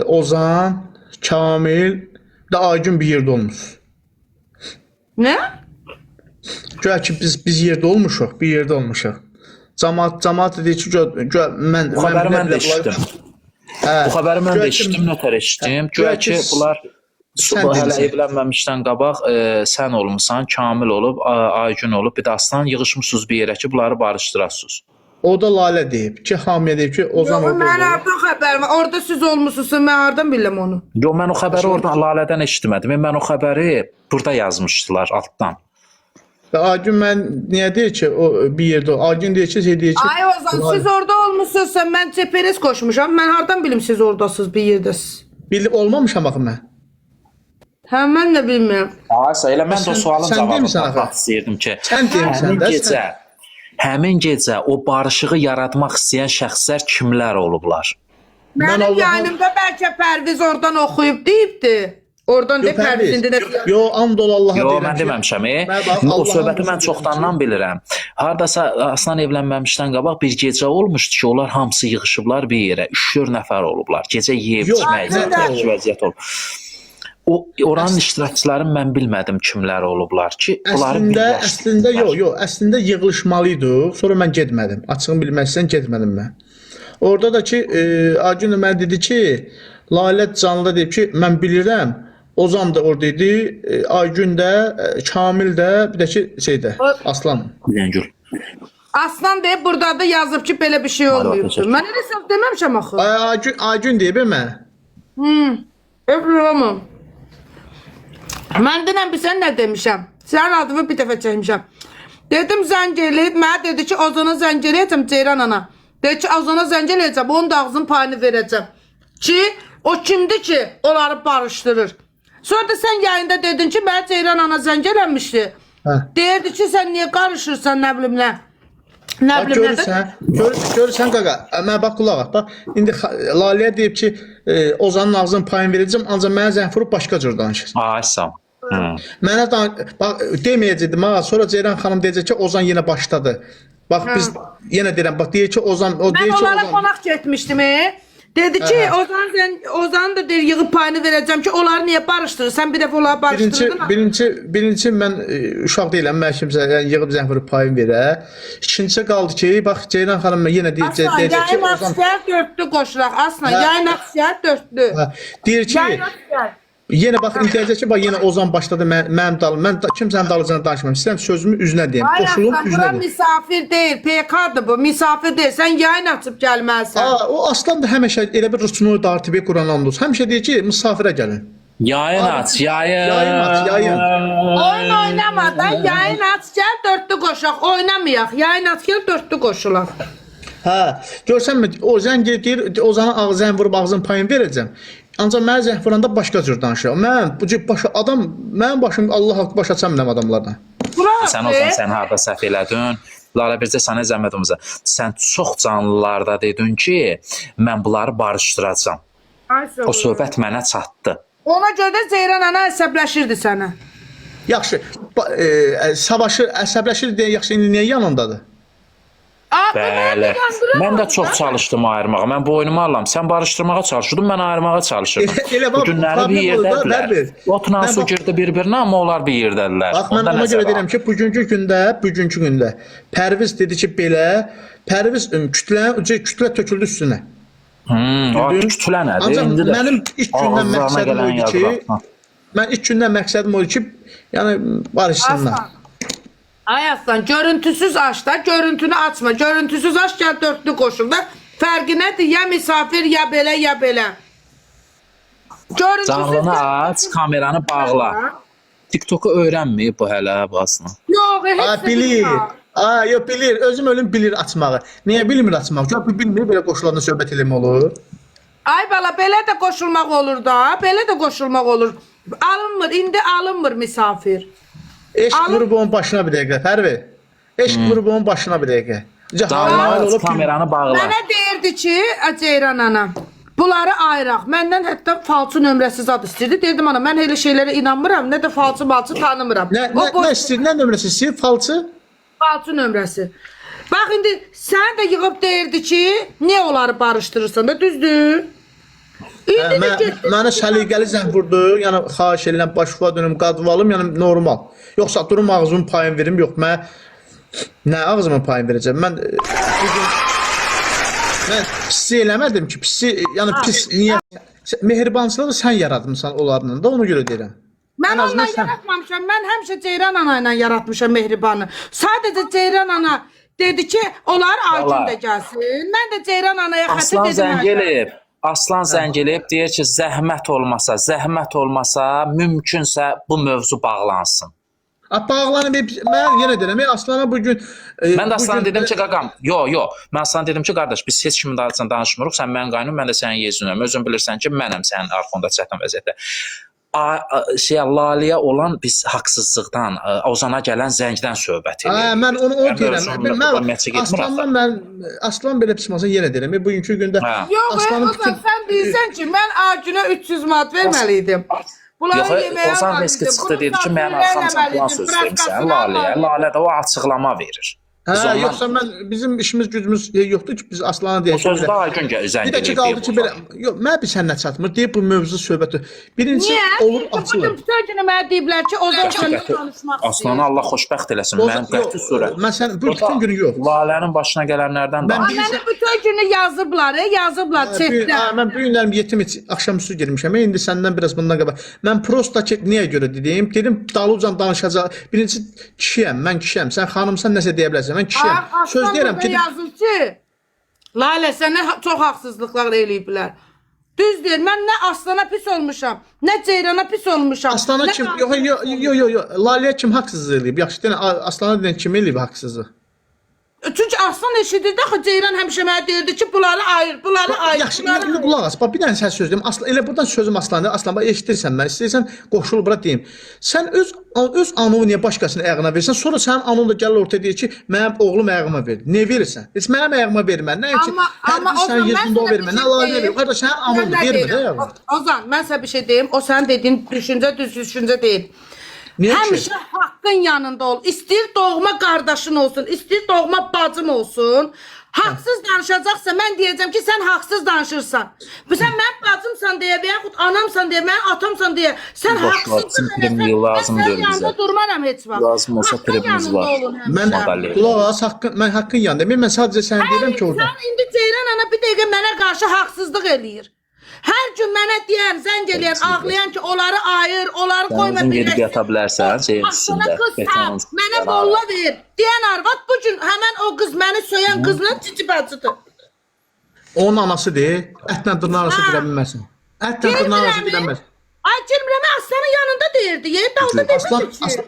Ozan, Kamil de Aygün bir yerdə olmuş. Ne? Güya ki biz yerdə olmuşuq, bir yerdə olmuşuq. Cəmaət dedi ki, mən Bu xəbəri mən də eşitdim. Bu xəbəri mən də eşitdim, notər eşitdim. Güya ki, bunlar hələ evlənməmişdən qabaq sən olmusan, Kamil olub, Aygün olub, bir də Aslan yığışmışsınız bir yerə ki, bunları barışdırasınız. O da Lalə deyib ki, Hamiyə deyib ki, Ozan Yo, orada mən oldu. hardan xəbərim var? Orada siz olmuşsunuz, mən hardan biləm onu? Yo, mən o xəbəri oradan Lalədən eşitmədim. Mən o xəbəri burada yazmışdılar altdan. Və Aygün mən niyə deyir ki, o bir yerdə Aygün deyir ki, deyir ki, Ay Ozan, siz orada olmuşsunuz, mən GPS koşmuşam. Mən hardan bilim siz oradasınız, bir yerdəsiz? bilib olmamışam axı mən. Hə, mən də bilmirəm. Aysa elə mən də o sualın sən cavabını demirsən axı. tapmaq istəyirdim ki, Sən demirsən də, həmin gecə o barışığı yaratmaq istəyən şəxslər kimlər olublar? Mənim Allah'ım- yanımda bəlkə Pərviz oradan oxuyub deyibdi. Oradan de Pərvizində də... Yo, and ol Allaha Yo, deyirəm mən ki, deməmişəm. Mən bax, O Allahın söhbəti sözü mən deyirəm çoxdandan bilirəm. Hardasa Aslan evlənməmişdən qabaq bir gecə olmuşdu ki, onlar hamısı yığışıblar bir yerə. 3-4 nəfər olublar. Gecə yeyib Yox, içmək, nəfər vəziyyət olub. Oranın iştirakçılarını mən bilmədim kimlər olublar ki, bunları əslində yığılışmalıydı. Sonra mən getmədim. Açığını bilməzsən getmədim mən. Orada da ki, Aygün də mənə dedi ki, Lalə canlıda deyib ki, mən bilirəm. Ozan da orada idi, Aygün də, Kamil də, bir də ki, şeydə, Aslan. Bilengül. Aslan deyib burada da yazıb ki, belə bir şey olmayıbdır. Mən elə səhv deməmişəm axı. Aygün deyib mən. Öpürəm. Mən denəm bilsən nə demişəm? Sənin adını bir dəfə çəkmişəm. Dedim zəng eləyib, mənə dedi ki, Ozana zəng eləyəcəm Ceyran ana. Dedi ki, Ozana zəng eləyəcəm, onun da ağzının payını verəcəm. Ki, o kimdir ki, onları barışdırır. Sonra da sən yayında dedin ki, mənə Ceyran ana zəng eləmişdi. Deyirdi ki, sən niyə qarışırsan, nə bilim nə. Nə bilim nə. Görürsən qaqa, mənə bax qulaq at. Bax, indi Laləyə deyib ki, Ozanın ağzının payını verəcəm, ancaq mənə zəng vurub başqa cür danışır. Aysa. Mənə deməyəcəkdim, sonra Ceyran xanım deyəcək ki, Ozan yenə başladı. Bax, biz yenə deyirəm, bax, deyir ki, Ozan, o deyir Mən ki, onlara qonaq getmişdim, Dedi ki, Ozan da deyir, yığıb payını verəcəm ki, onları niyə barışdırır? Sən bir dəfə onları barışdırdın. Birinci mən uşaq deyiləm, mən kimsə yığıb zəng vurub payını verə. İkincisi qaldı ki, bax, Ceyran xanım yenə deyəcək ki, Aslan, yayın aksiyər dörtlü qoşulaq. Aslan, yayın aksiyər dörtlü. Deyir ki, yenə bax, deyəcək ki, bax, yenə Ozan başladı mənim dalım. Mən kimsənin dalıcına danışmam. İstəyirəm sözümü üzünə deyim. Ay Qoşulum Aslan, üzünə bura deyim. misafir deyil, PK-dır bu, misafir deyil. Sən yayın açıb gəlməlisən. O Aslan da həmişə elə bir rüsunu dartıb Quran andolsun. Həmişə deyir ki, misafirə gəlin. Yayın aç, yayın. Oyun oynamadan yayın aç gəl dörtlü qoşaq. Oynamayaq, yayın aç gəl dörtlü qoşulaq. Hə, görsənmi? O zəng deyir, Ozanın ağzını vurub ağzının payını verəcəm. Ancaq mənə zəng vuranda başqa cür danışır. Mən bu cür mənim başım Allah haqqı başa çəmirəm adamlardan. Sən Ozan, sən harda səhv elədin? Lara bircə sənə zəhmət olmasa. Sən çox canlılarda dedin ki, mən bunları barışdıracam. O söhbət mənə çatdı. Ona görə də Ceyran ana əsəbləşirdi sənə. Yaxşı, savaşı əsəbləşir deyə yaxşı indi niyə yanındadır? Bəli. Mən də çox çalışdım ayırmağa. Mən boynumu alıram. Sən barışdırmağa çalışırdın, mən ayırmağa çalışırdım. Bu günləri bir yerdədirlər. Otla su girdi bir-birinə, amma onlar bir yerdədirlər. Bax, mən ona görə deyirəm ki, bugünkü gündə Pərviz dedi ki, belə, Pərviz kütlə töküldü üstünə. Kütlə nədir? Ancaq mənim ilk gündən məqsədim oydu ki, yəni barışsınlar. Ay Aslan, görüntüsüz aç da, görüntünü açma. Görüntüsüz aç gəl dörtlü qoşulda. Fərqi nədir? Ya misafir, ya belə, ya belə. Canlını aç, kameranı bağla. TikTok'u öyrənməyib bu hələ basına. Yox, heç bilir. Yox, bilir. Özüm ölüm bilir açmağı. Niyə bilmir açmağı? Çünki bilmir, belə qoşulanda söhbət eləmək olur. Ay bala, belə də qoşulmaq olur da. Belə də qoşulmaq olur. Alınmır, indi alınmır misafir. Eşq grubunun başına bir dəqiqə, Pərvi. Eşq grubunun başına bir dəqiqə. Canlı kameranı bağla. Mənə deyirdi ki, Ceyran ana, bunları ayıraq. Məndən hətta falçı nömrəsi zad istəyirdi. Dedim ana, mən elə şeylərə inanmıram, nə də falçı balçı tanımıram. Nə istəyir, nə nömrəsi istəyir? Falçı? Falçı nömrəsi. Bax, indi sən də yığıb deyirdi ki, niyə onları barışdırırsan da, düzdür? İndi də Mən getdi. mənə səliqəli zəng vurdu. Yəni xahiş edirəm başqa dönüm qadvalım, yəni normal. Yoxsa durum ağzımın payını verim, yox mən nə ağzımın payını verəcəm? Mən bu gün mən pis eləmədim ki, pis, yəni pis niyə mehribançılığı sən yaratmısan onlarla da ona görə deyirəm. Mən Ən azından onunla sən- yaratmamışam. Mən həmişə Ceyran ana ilə yaratmışam mehribanı. Sadəcə Ceyran ana dedi ki, onlar Aygün də gəlsin. Mən də Ceyran anaya xəttə Aslan dedim. zəng eləyib. Aslan zəng eləyib deyir ki, zəhmət olmasa mümkünsə bu mövzu bağlansın. Bağlanıb mən yenə deyirəm, Aslana bu gün Mən də Aslan dedim ki, qaqam, yo. Mən Aslan dedim ki, qardaş, biz heç kimin dalınca danışmırıq. Sən mənim qaynım, mən də sənin yeznəm. Özün bilirsən ki, mənəm sənin arxanda çətin vəziyyətdə. Laliyə olan biz haqsızlıqdan, Ozana gələn zəngdən söhbət edirik. mən onu deyirəm. Mən Aslan belə pis olmasa yenə deyirəm. Bugünkü gündə Yox, Aslanın Ozan, sən deyirsən ki, mən Aygünə 300 manat verməliydim. Bunları yeməyə Ozan riski çıxdı dedi ki, mənim arxamca plan söz vermişsən Laliyə. Lalə də o açıqlama verir. Hə, yoxsa bizim işimiz gücümüz yoxdur ki, biz Aslana deyək. O sözdə Aygün zəng Bir də ki qaldı ki, belə yox, mən bir səninlə çatmır deyib bu mövzu söhbəti. Birincisi olur açılır. Bütün günü mənə deyiblər ki, Ozan səninlə danışmaq istəyir. Aslanı Allah xoşbəxt eləsin. Mənim qəti surət. Mən sən bütün günü yox. Lalənin başına gələnlərdən Mən danış. Mənə bütün günü yazıblar, chatdə. Mən bu günlərim yetim axşamüstü girmişəm. İndi səndən biraz bundan qabaq. Mən prosta ki, niyə görə dedim? Dedim dalıcan danışacaq. Birinci kişiyəm, mən kişiyəm. Sən xanımsan nəsə deyə bilərsən. Mən kişiyəm. Söz deyirəm ki, yazır ki, Lalə sənə çox haqsızlıqlar eləyiblər. Düz deyir, mən nə Aslana pis olmuşam, nə Ceyrana pis olmuşam. Aslana kim? Yox. Laliyə kim haqsızlıq eləyib? Yaxşı deyən Aslana deyən kim eləyib haqsızlıq? Çünki Aslan eşidirdi axı Ceyran həmişə mənə deyirdi ki, bunları ayır. Yaxşı, indi qulaq as. Bax bir dənə sən söz deyim. Aslan elə buradan sözüm Aslandır. Aslan bax eşidirsən mən. İstəyirsən qoşul bura deyim. Sən öz anını niyə başqasının ayağına verirsən? Sonra sənin anın da gəlir ortaya deyir ki, mənim oğlum ayağıma verdi. Niyə verirsən? Heç mənim ayağıma vermə. Nəinki hər bir sənin yezində o vermə. Nə Laliyə verir. Qardaş sənin anını vermə də ayağına. Ozan, mən sənə bir şey deyim. O sənin dediyin düşüncə deyil. Niyə ki? Həmişə haqqın yanında ol. İstəyir doğma qardaşın olsun, istəyir doğma bacın olsun. Haqsız danışacaqsa mən deyəcəm ki, sən haqsız danışırsan. Sən mənim bacımsan deyə və yaxud anamsan deyə, mənim atamsan deyə, sən haqsızsan deyə, mən sənin yanında durmaram heç vaxt. Lazım olsa primimiz var. Mən qulaq as, mən haqqın yanındayım. Mən sadəcə sənə deyirəm ki, orada. Sən indi Ceyran ana bir dəqiqə mənə qarşı haqsızlıq eləyir. Hər gün mənə deyən, zəng eləyən, ağlayan ki, onları ayır, onları qoyma Sən gedib yata bilərsən, şeyin üstündə. Mənə bolla ver. Deyən arvad bu gün həmən o qız məni söyən qızla cici bacıdır. Onun anası deyil, ətlə dırnağı arası girə bilməsin. Ətlə dırnağı arası girə bilməsin. Ay girmirəm, Aslanın yanında deyirdi. Dalda demirdi ki.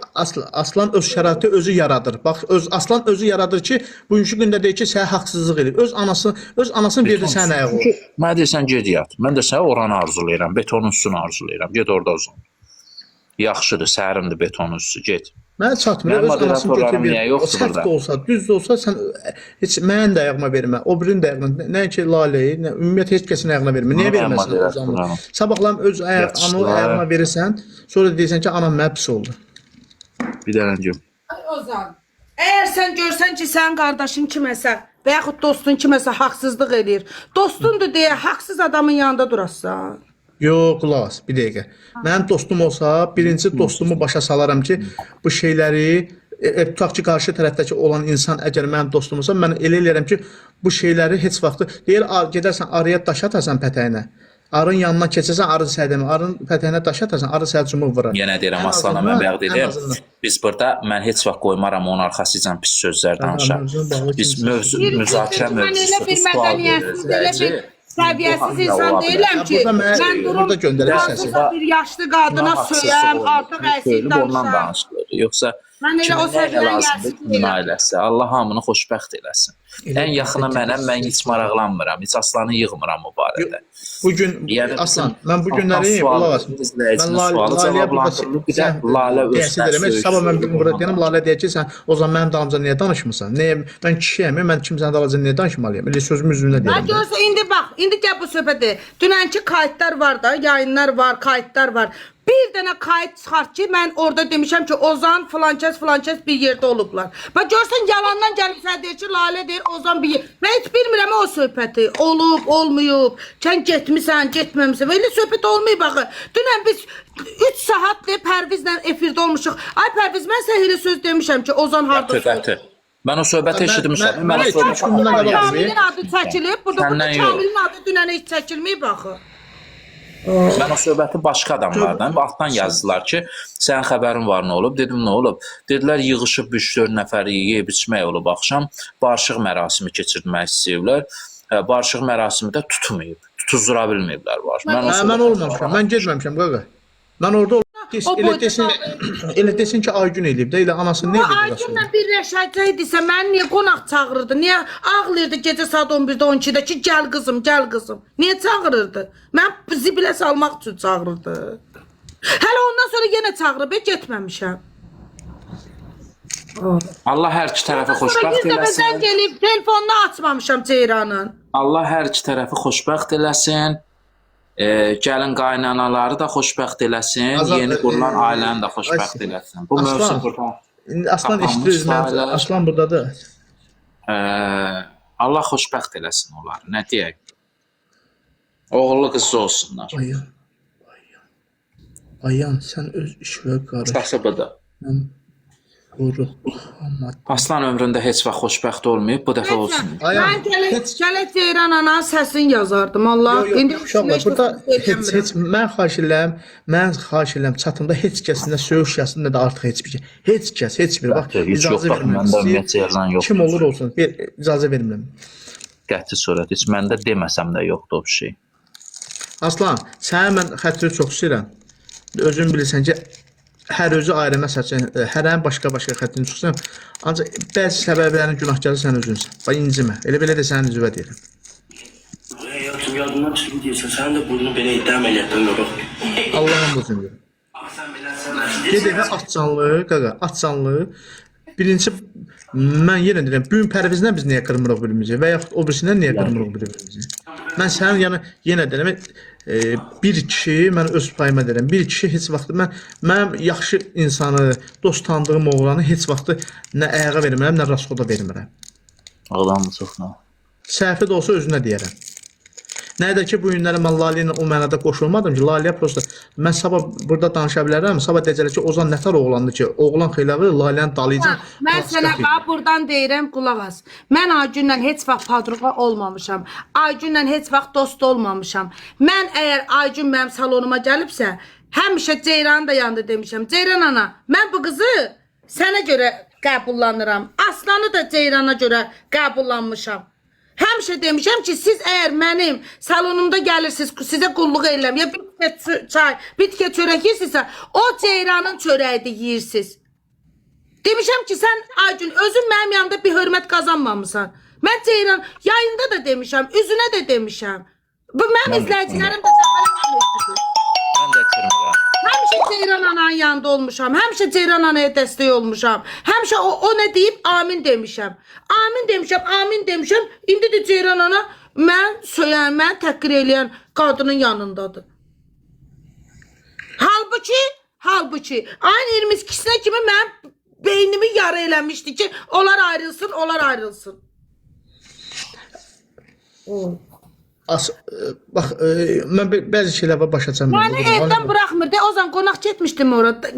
Aslan öz şəraiti özü yaradır. Bax, Aslan özü yaradır ki, bugünkü gündə deyir ki, sənə haqsızlıq edib. Öz anasını verdi sənin ayağına. Mənə deyirsən ged yat. Mən də sənə oranı arzulayıram, betonun üstünü arzulayıram. Ged orada uzan. Yaxşıdır, sərindir betonun üstü, ged. Mənə çatmır. Mənim Öz anasını moderatorlarım götürür. niyə O yoxdur səhv burada? də olsa, düz də olsa sən heç mənim də ayağıma vermə. O birinin də ayağına, nəinki Laləyi, ümumiyyətlə heç kəsin ayağına vermə. Niyə verməsin o zaman? Sabahlan öz ayağına verirsən, sonra deyirsən ki, anam mənə pis oldu. Bir dənə deyim. Ozan, əgər sən görsən ki, sənin qardaşın kiməsə və yaxud dostun kiməsə haqsızlıq eləyir, dostundur deyə haqsız adamın yanında durasan. Yox, qulaq as, bir dəqiqə. Mənim dostum olsa, birinci dostumu başa salaram ki, bu şeyləri tutaq ki, qarşı tərəfdəki olan insan əgər mənim dostumsa, mən elə eləyərəm ki, bu şeyləri heç vaxtı deyir, gedərsən araya daş atarsan pətəyinə. Arın yanından keçəsən arı sədəmi, arın pətəyinə daş atarsan arı sədcümü vurur. Yenə deyirəm Aslana mən bayaq dedim. Biz burada mən heç vaxt qoymaram onun arxasıcan pis sözlər danışaq. Biz müzakirə mövzusu sual veririk. Səviyyəsiz insan deyiləm ki, mən durum bir yaşlı qadına söyəm, artıq əsil danışam. Yoxsa kimin ailəsi, Allah hamını xoşbəxt eləsin. Ən yaxına mənəm, mən heç maraqlanmıram, heç Aslanı yığmıram o barədə. Bugün, Aslan, mən bu günləri, qulaq as, mən Laləyə Lalə öz sabah mən burada deyəm, Lalə deyək ki, sən o zaman mənim dalımca niyə danışmırsan? Mən kişiyəm, mən kimsənin dalımca niyə danışmalıyım? Elə sözümün üzründə deyəm. Mən görsə, indi bax, indi gəl bu söhbəti. Dünənki kayıtlar var da, yayınlar var, kayıtlar var. Bir dənə kayıt çıxart ki, mən orada demişəm ki, Ozan filankəs bir yerdə olublar. Bax görsən yalandan gəlib sən deyir ki, Lalə deyir, Ozan bir mən heç bilmirəm o söhbəti olub, olmayıb. Sən getmisən, getməmisən. Elə söhbət olmayıb axı. Dünən biz 3 saatdır Pərvizlə efirdə olmuşuq. Ay Pərviz, mən sənə elə söz demişəm ki, Ozan harda Qəti. Mən o söhbəti eşitmişəm. mən heç üç gündən qabaq Kamilin adı çəkilib. Burada Səndən yox. Kamilin adı dünən heç çəkilməyib axı. Mən o söhbəti başqa adamlardan altdan yazdılar ki, sənin xəbərin var nə olub? Dedim nə olub? Dedilər yığışıb 3-4 nəfər yeyib içmək olub axşam. Barışıq mərasimi keçirmək istəyirlər. Barışıq mərasimi də tutmayıb. Tutuzdura bilməyiblər var. Mən olmamışam. Mən getməmişəm qaqa. Mən orada elə desin ki, Aygün eləyib də, elə anasını nə edib? Aygünlə birləşəcəkdisə, mən niyə qonaq çağırırdı? Niyə ağlayırdı gecə saat 11-də 12-də ki, gəl qızım, gəl qızım? Niyə çağırırdı? Mən zibilə salmaq üçün çağırırdı. Hələ ondan sonra yenə çağırıb, getməmişəm. Allah hər iki tərəfi xoşbəxt Bir dəfə eləsin. zəng eləyib, telefonunu açmamışam Ceyranın. Allah hər iki tərəfi xoşbəxt eləsin. Gəlin qaynanaları da xoşbəxt eləsin. Yeni qurulan ailəni də xoşbəxt eləsin. Bu mövzu burada. Aslan işləyir, Aslan buradadır. Allah xoşbəxt eləsin onları. Nə deyək? Oğullu qızı olsunlar. Ayan, sən öz iş və qarış. Kasıbıdır. Aslan ömründə heç vaxt xoşbəxt olmayıb, bu dəfə olsun. Mən gələk Ceyran ana səsini yazardım, Allah. Uşaqlar, burada heç, mən xahiş edirəm, çatımda heç kəsinə söyüş yazsın, nə də artıq heç bir şey. Heç kəs, heç bir, bax, icazə vermirəm. Kim olur olsun, icazə vermirəm. Qəti surət, heç məndə deməsəm də yoxdur o bir şey. Aslan, sənə mən xətri çox istəyirəm. Özün bilirsən ki, hər özü ayrı məsələn, hərənin başqa-başqa xəttini çıxsın. Ancaq bəzi səbəblərin günahkarı sən özünsən. Bax, incimə. Elə belə də sənin üzvə deyirəm. Hayatım yadından çıxıb deyirsən, sənin də burnun belə iddia əməliyyatdan yox. Allah'ın bozun deyirəm. Gedək at canlı, qaqa, at canlı. Birinci, mən yenə deyirəm, bugün Pərvizdən biz niyə qırmırıq birimizi və yaxud o birisindən niyə qırmırıq birimizi? Mən sənin yenə deyirəm, bir kişi, mən öz payıma deyirəm, bir kişi heç vaxt, mənim yaxşı insanı, dost tanıdığım oğlanı heç vaxt nə ayağa vermirəm, nə raskoda vermirəm. Ağlan mı çox nə? Səhvi də olsa özünə deyərəm. Nədə ki, bu günləri mən Laliyə ilə o mənada qoşulmadım ki, Laliyə prosta, mən sabah burada danışa bilərəm, sabah deyəcəklər ki, Ozan nətər oğlandı ki, oğlan xeylağı Laliyyəni dalayacaq. Mən sənə buradan deyirəm, qulaq as. Mən Aygünlə heç vaxt padruqa olmamışam. Aygünlə heç vaxt dost olmamışam. Mən əgər Aygün mənim salonuma gəlibsə, həmişə Ceyranı da yanında demişəm. Ceyran ana, mən bu qızı sənə görə qəbullanıram. Aslanı da Ceyrana görə qəbullanmışam. Həmişə demişəm ki, siz əgər mənim salonumda gəlirsiniz, sizə qulluq edirəm, ya bir tikə çörək yiyirsinizsə, o Ceyranın çörəyidir yiyirsiniz. Demişəm ki, sən Aygün, özün mənim yanımda bir hörmət qazanmamısan. Mən Ceyran, yayında da demişəm, üzünə də demişəm. Bu mənim izləyicilərim də səfərləmişdir. Mən də etmirəm. Həmişə Ceyran ananın yanında olmuşam. Həmişə Ceyran anaya dəstək olmuşam. Həmişə o nə deyib? Amin demişəm. Amin demişəm, amin demişəm. İndi də Ceyran ana mən söyən, mən təhqir eləyən qadının yanındadır. Halbuki, ayın 22-sinə kimi mən beynimi yara eləmişdi ki, onlar ayrılsın. Bax, mən bəzi şeylərə başa çatmıram. Məni evdən buraxmırdı. O zaman qonaq getmişdim orada.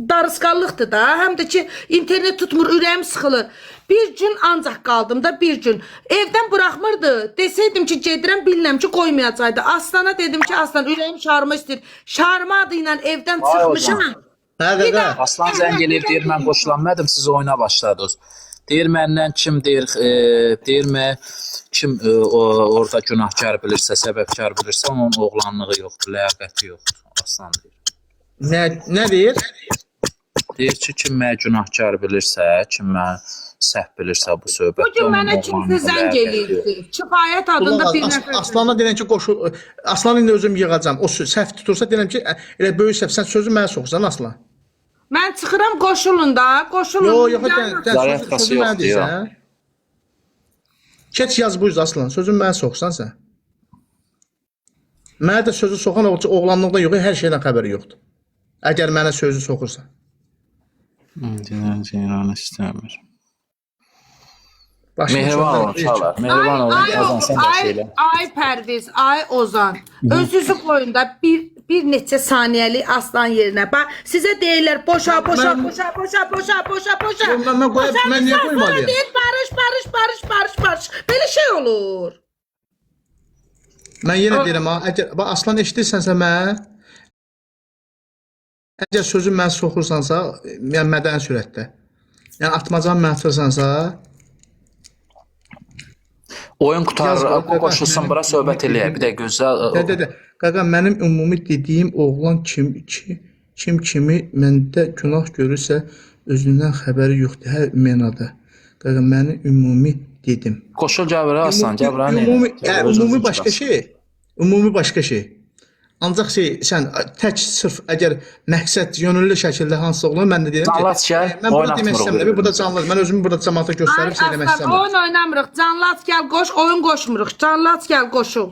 Darısqallıqdır da. Həm də ki, internet tutmur, ürəyim sıxılır. Bir gün ancaq qaldım da, bir gün. Evdən buraxmırdı. Desəydim ki, gedirəm, bilirəm ki, qoymayacaqdı. Aslana dedim ki, Aslan, ürəyim şarma istəyir. Şarma adı ilə evdən çıxmışam. Aslan zəng eləyib, deyir, mən qoşulanmadım, siz oyuna başladınız. Deyir, məndən kim deyir, kim orada günahkar bilirsə, səbəbkar bilirsə, onun oğlanlığı yoxdur, ləyaqəti yoxdur. Aslan deyir. Nə deyir? Deyir ki, kim mənə günahkar bilirsə, kim mənə səhv bilirsə bu söhbətdə, Bugün mənə kimsə zəng eləyirdi. Kifayət adında bir nəfər. Aslana deyirəm ki, Aslanı indi özüm yığacam. O səhv tutursa deyirəm ki, elə böyük səhv, sən sözü mənə soxsan Aslan. Mən çıxıram, qoşulun da, qoşulun. Yox, sözü mənə deyirsən. Keç yaz buyuz Aslan, sözün mənə soxsan sən. Mənə də sözü soxan oğlanlıqda yox, hər şeydən xəbəri yoxdur. Əgər mənə sözü soxursa. Ceyran istəmir. Başım Mehriban olun uşaqlar. Mehriban olun. Ozan sən də şeylə. Ay Pərviz, ay Ozan. Özünüzü qoyun da bir neçə saniyəlik aslan yerinə. Bax, sizə deyirlər boşa. Mən niyə qoymalıyam? Barış. Belə şey olur. Mən yenə deyirəm ha, əgər bax aslan eşidirsənsə mən əgər sözün mən soxursansa, yəni mədəni sürətdə. Yəni atmacan mən atırsansa, Oyun qutarır, qoşulsun bura söhbət eləyək. Bir də gözəl. Qaqa mənim ümumi dediyim oğlan kimi məndə günah görürsə özündən xəbəri yoxdur hər mənada. Qaqa mənim ümumi dedim. Qoşul Cəbrə Aslan, Cəbrə nə? Ümumi başqa şey. Ancaq sən tək sırf əgər məqsəd yönüllü şəkildə hansısa oğlan mən də deyirəm ki, mən burada demək istəmirəm, burada canlı, mən özümü burada cəmaata göstərib şey demək istəmirəm. Oyun oynamırıq, canlı at gəl qoş, oyun qoşmuruq, canlı at gəl qoşul.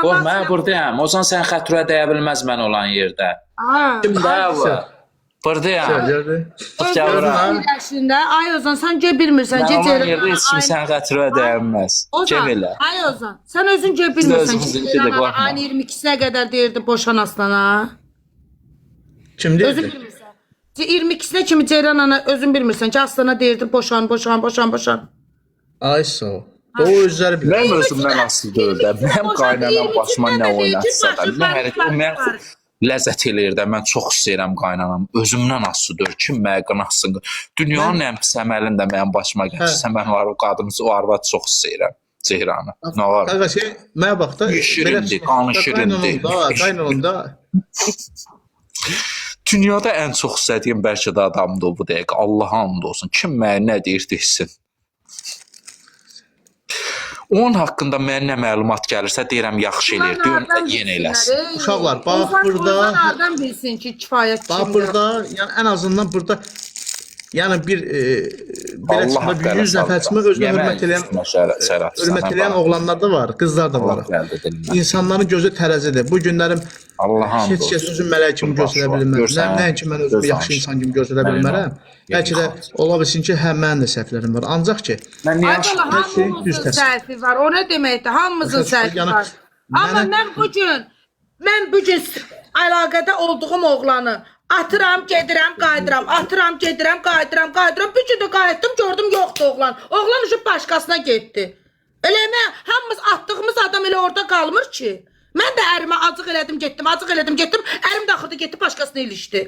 Oğlum, mən buradayım, Ozan sən xətrə dəyə bilməz mən olan yerdə. Kimdə bu? Buradayım. Ay Ozan, sən gör bilmirsən. Mən olan yerdə heç kim sən xətrə dəyə bilməz. Ay Ozan, sən özün gör bilmirsən ki, ayın 22-sinə qədər deyirdi boşan aslana. Kim deyirdi? Özün bilmirsən. 22-sinə kimi Ceyran ana özün bilmirsən ki, aslana deyirdi boşan. Ay sağ ol. O özləri bilir. Mən özümdən asılı deyil də. Mənim qaynanam başıma nə oynatsa da. Mən ləzzət eləyir də. Mən çox istəyirəm qaynanam. Özümdən asılıdır. Kim mənə qınatsın. Dünyanın ən pis əməlini də mənim başıma gəlirsə, mən o qadını, o arvad çox istəyirəm. Ceyranı. Nə var? Qaqa mənə bax da. Şirindir, qanı şirindir. Qaynanında. Dünyada ən çox istədiyim bəlkə də adamdır o bu dəqiqə. Allaha and olsun. Kim mənə nə deyir desin. Onun haqqında mənə nə məlumat gəlirsə deyirəm yaxşı eləyir. Deyirəm yenə eləsin. Uşaqlar, bax burada. Onlardan bilsin ki, kifayət kimdir. Bax burada, yəni ən azından burada yəni bir belə çıxma 100 nəfər çıxma özünə hörmət eləyən oğlanlar da var, qızlar da var. İnsanların gözü tərəzidir. Bu günlərim heç kəs özün mələk kimi göstərə bilmər. Nəinki mən özümü yaxşı insan kimi göstərə bilmərəm. Bəlkə də ola bilsin ki, həm mənim də səhvlərim var. Ancaq ki, hamımızın səhvi var. O nə deməkdir? Hamımızın səhvi var. Amma mən bu gün əlaqədə olduğum oğlanı atıram, gedirəm, qayıdıram. Bir gün də qayıtdım, gördüm yoxdur oğlan. Oğlan uşaq başqasına getdi. Elə hamımız atdığımız adam elə orada qalmır ki. Mən də ərimə acıq elədim, getdim. Ərim də axırda getdi, başqasına ilişdi.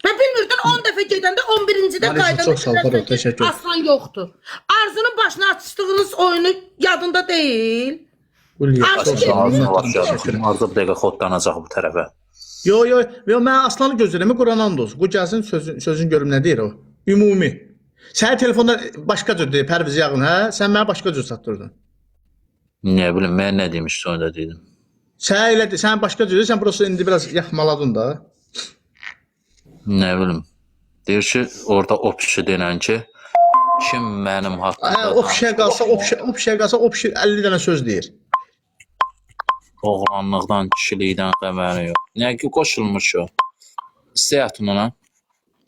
Mən bilmirdim 10 dəfə gedəndə 11-ci də qaydanda aslan yoxdur. Arzunun başına açdığınız oyunu yadında deyil. Arzu bir dəqiqə xodlanacaq bu tərəfə. Yo, mən aslanı gözləyirəm, Quran and olsun. Bu gəlsin sözün görüm nə deyir o? Ümumi. Sənin telefonda başqa cür deyir, Pərviz yağın, hə? Sən mənə başqa cür satdırdın. Nə bilim, mən nə demişdim, onu da dedim. Sən başqa cür deyir, sən burası indi biraz yaxmaladın da. Nə bilim. Deyir ki, orada opşi denən ki, kim mənim haqqımda... Opşiyə qalsa, o pişi 50 dənə söz deyir. Oğlanlıqdan, kişilikdən xəbəri yox. Nə ki, qoşulmuş o. İstəyətun ona.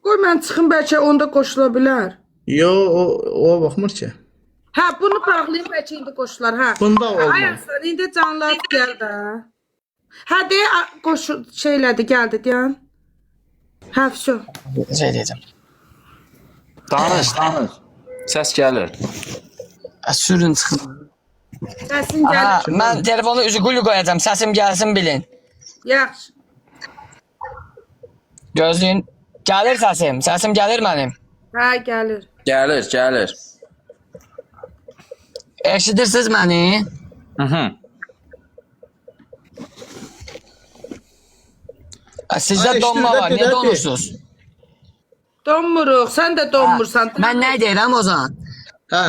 Qoy mən çıxım, bəlkə onda qoşula bilər. Yo, o baxmır ki. Hə, bunu bağlayın, bəlkə indi qoşular, hə. Bunda olmaz. Ay aslan, indi canlar gəl də. Hə, deyə qoşu şeylədi, gəldi, deyən. Hə, vəsə. Şey deyəcəm. Danış. Səs gəlir. Sürün çıxın. Səsin gəlir. Mən telefonu üzü qulu qoyacam, səsim gəlsin bilin. Yaxşı. Gözləyin. Gəlir səsim. Səsim gəlir mənim. Hə, gəlir. Gəlir. Eşidirsiniz məni? Sizdə donma var. Niyə donursunuz? Donmuruq. Sən də donmursan. Mən nə deyirəm Ozan? Hə.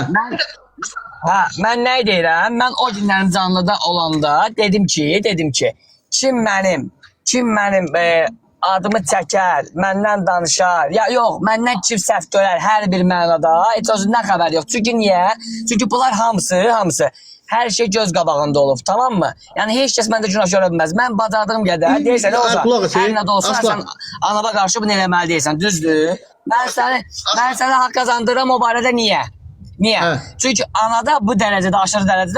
Mən nə deyirəm? Mən o günlərin canlıda olanda dedim ki, kim mənim adımı çəkər, məndən danışar. Ya yox, məndən kim səhv görər hər bir mənada. Heç özündən xəbər yox. Çünki niyə? Çünki bunlar hamısı hər şey göz qabağında olub, tamam mı? Yəni heç kəs məndə günah görə bilməz. Mən bacardığım qədər deyirsən, nə olsa, hər nə də olsa sən anava qarşı bunu eləməli deyirsən, düzdür? Mən sənə haqq qazandırıram o barədə niyə? Niyə? Hə. Çünki anada bu dərəcədə, aşırı dərəcədə